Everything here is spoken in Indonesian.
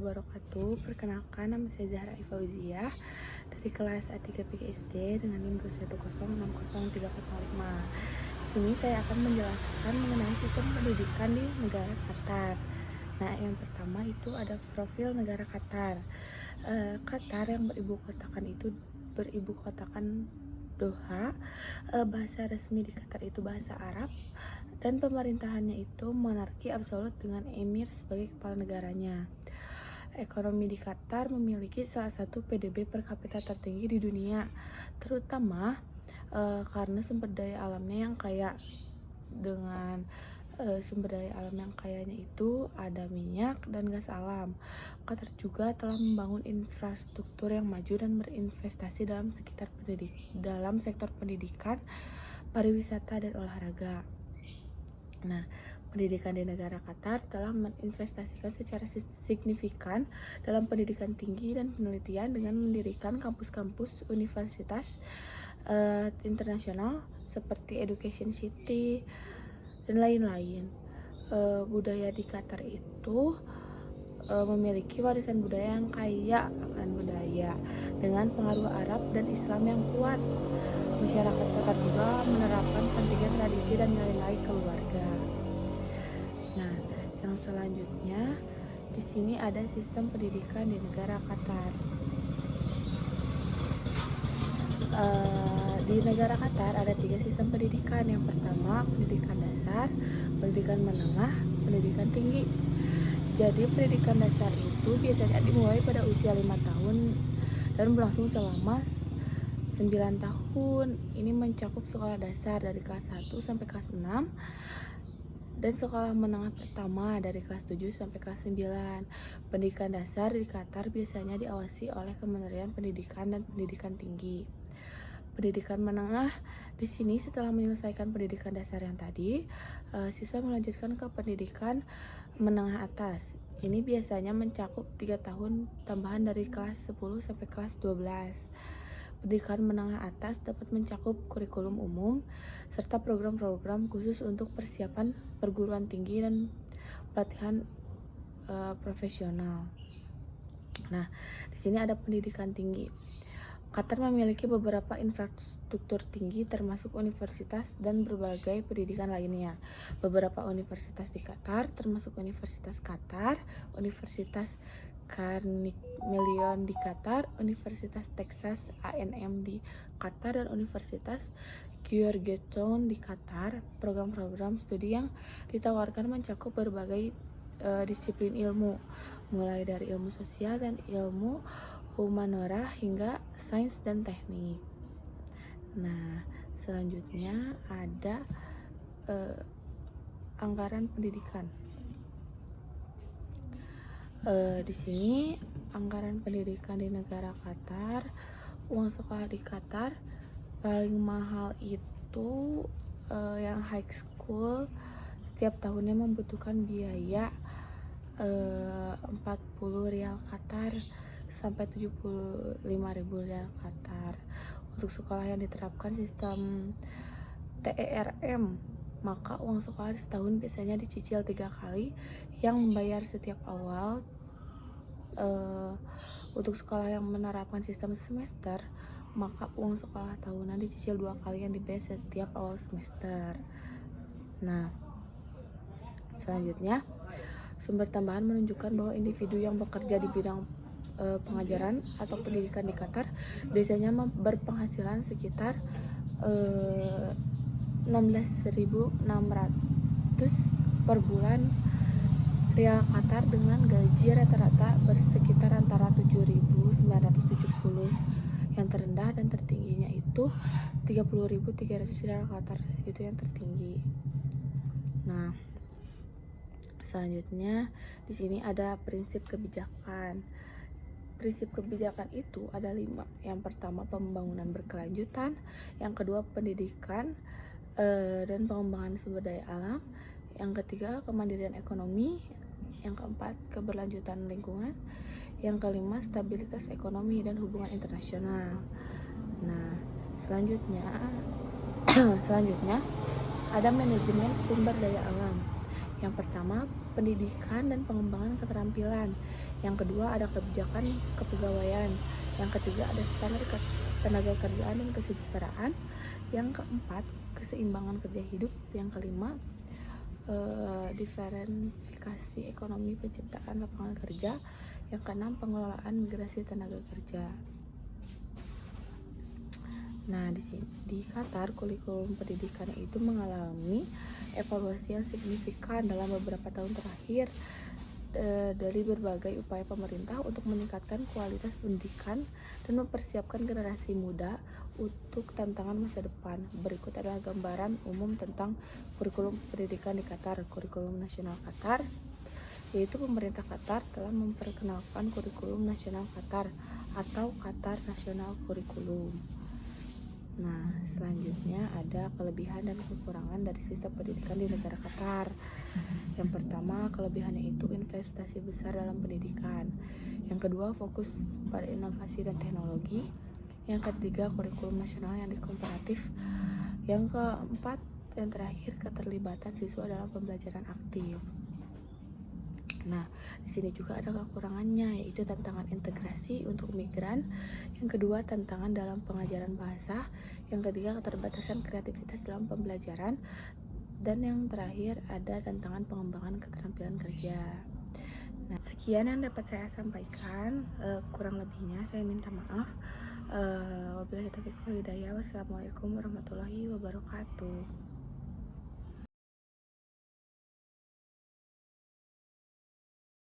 wabarakatuh. Perkenalkan, nama saya Zahra Ifauziah dari kelas A3 PGSD dengan NIM 210603005. Di sini saya akan menjelaskan mengenai sistem pendidikan di negara Qatar. Nah, yang pertama itu ada profil negara Qatar. Qatar yang beribu kotakan Doha. Bahasa resmi di Qatar itu bahasa Arab, dan pemerintahannya itu monarki absolut dengan emir sebagai kepala negaranya. Ekonomi di Qatar memiliki salah satu PDB per kapita tertinggi di dunia, terutama karena sumber daya alamnya yang kaya. Dengan sumber daya alam yang kayanya itu ada minyak dan gas alam. Qatar juga telah membangun infrastruktur yang maju dan berinvestasi dalam sektor pendidikan, pariwisata, dan olahraga. Nah, pendidikan di negara Qatar telah menginvestasikan secara signifikan dalam pendidikan tinggi dan penelitian dengan mendirikan kampus-kampus universitas internasional seperti Education City dan lain-lain. Budaya di Qatar itu memiliki warisan budaya yang kaya akan budaya dengan pengaruh Arab dan Islam yang kuat. Masyarakat Qatar juga menerapkan pentingnya tradisi dan nilai-nilai keluarga. Nah, yang selanjutnya di sini ada sistem pendidikan di negara Qatar. Di negara Qatar ada 3 sistem pendidikan. Yang pertama, pendidikan dasar, pendidikan menengah, pendidikan tinggi. Jadi pendidikan dasar itu biasanya dimulai pada usia 5 tahun dan berlangsung selama 9 tahun. Ini mencakup sekolah dasar dari kelas 1 sampai kelas 6 dan sekolah menengah pertama dari kelas 7 sampai kelas 9. Pendidikan dasar di Qatar biasanya diawasi oleh Kementerian Pendidikan dan Pendidikan Tinggi. Pendidikan menengah di sini setelah menyelesaikan pendidikan dasar yang tadi, siswa melanjutkan ke pendidikan menengah atas. Ini biasanya mencakup 3 tahun tambahan dari kelas 10 sampai kelas 12. Pendidikan menengah atas dapat mencakup kurikulum umum serta program-program khusus untuk persiapan perguruan tinggi dan pelatihan profesional. Nah, di sini ada pendidikan tinggi. Qatar memiliki beberapa infrastruktur tinggi termasuk universitas dan berbagai pendidikan lainnya. Beberapa universitas di Qatar termasuk Universitas Qatar, Universitas Carnegie Mellon di Qatar, Universitas Texas A&M di Qatar, dan Universitas Georgetown di Qatar. Program-program studi yang ditawarkan mencakup berbagai disiplin ilmu, mulai dari ilmu sosial dan ilmu humaniora hingga sains dan teknik. Nah, selanjutnya ada anggaran pendidikan. Di sini anggaran pendidikan di negara Qatar, uang sekolah di Qatar paling mahal itu yang high school setiap tahunnya membutuhkan biaya 40 rial Qatar sampai 75.000 rial Qatar. Untuk sekolah yang diterapkan sistem TERM, maka uang sekolah setahun biasanya dicicil 3 kali yang membayar setiap awal. Untuk sekolah yang menerapkan sistem semester, maka uang sekolah tahunan dicicil 2 kali yang dibayar setiap awal semester. Nah, selanjutnya sumber tambahan menunjukkan bahwa individu yang bekerja di bidang pengajaran atau pendidikan di Qatar biasanya berpenghasilan sekitar 16.600 per bulan rial Qatar dengan gaji rata-rata bersekitar antara 7.970 yang terendah, dan tertingginya itu 30.300 rial Qatar, itu yang tertinggi. Nah, selanjutnya di sini ada prinsip kebijakan. Prinsip kebijakan itu ada 5. Yang pertama, pembangunan berkelanjutan. Yang kedua, pendidikan dan pengembangan sumber daya alam. Yang ketiga, kemandirian ekonomi. Yang keempat, keberlanjutan lingkungan. Yang kelima, stabilitas ekonomi dan hubungan internasional. Nah, selanjutnya ada manajemen sumber daya alam. Yang pertama, pendidikan dan pengembangan keterampilan. Yang kedua ada kebijakan kepegawaian. Yang ketiga ada standar tenaga kerjaan dan kesejahteraan. Yang keempat keseimbangan kerja hidup. Yang kelima diversifikasi ekonomi penciptaan lapangan kerja. Yang keenam pengelolaan migrasi tenaga kerja. Nah, di Qatar kurikulum pendidikan itu mengalami evaluasi yang signifikan dalam beberapa tahun terakhir dari berbagai upaya pemerintah untuk meningkatkan kualitas pendidikan dan mempersiapkan generasi muda untuk tantangan masa depan. Berikut adalah gambaran umum tentang kurikulum pendidikan di Qatar. Kurikulum nasional Qatar, yaitu pemerintah Qatar telah memperkenalkan kurikulum nasional Qatar atau Qatar National Curriculum. Nah, selanjutnya ada kelebihan dan kekurangan dari sistem pendidikan di negara Qatar. Yang pertama, kelebihannya itu investasi besar dalam pendidikan. Yang kedua, fokus pada inovasi dan teknologi. Yang ketiga, kurikulum nasional yang komparatif. Yang keempat dan terakhir, keterlibatan siswa dalam pembelajaran aktif. Nah, di sini juga ada kekurangannya, yaitu tantangan integrasi untuk migran. Yang kedua, tantangan dalam pengajaran bahasa. Yang ketiga, keterbatasan kreativitas dalam pembelajaran. Dan yang terakhir, ada tantangan pengembangan keterampilan kerja. Nah, sekian yang dapat saya sampaikan. Kurang lebihnya saya minta maaf. Wabillahi taufiq wal hidayah. Wassalamualaikum warahmatullahi wabarakatuh.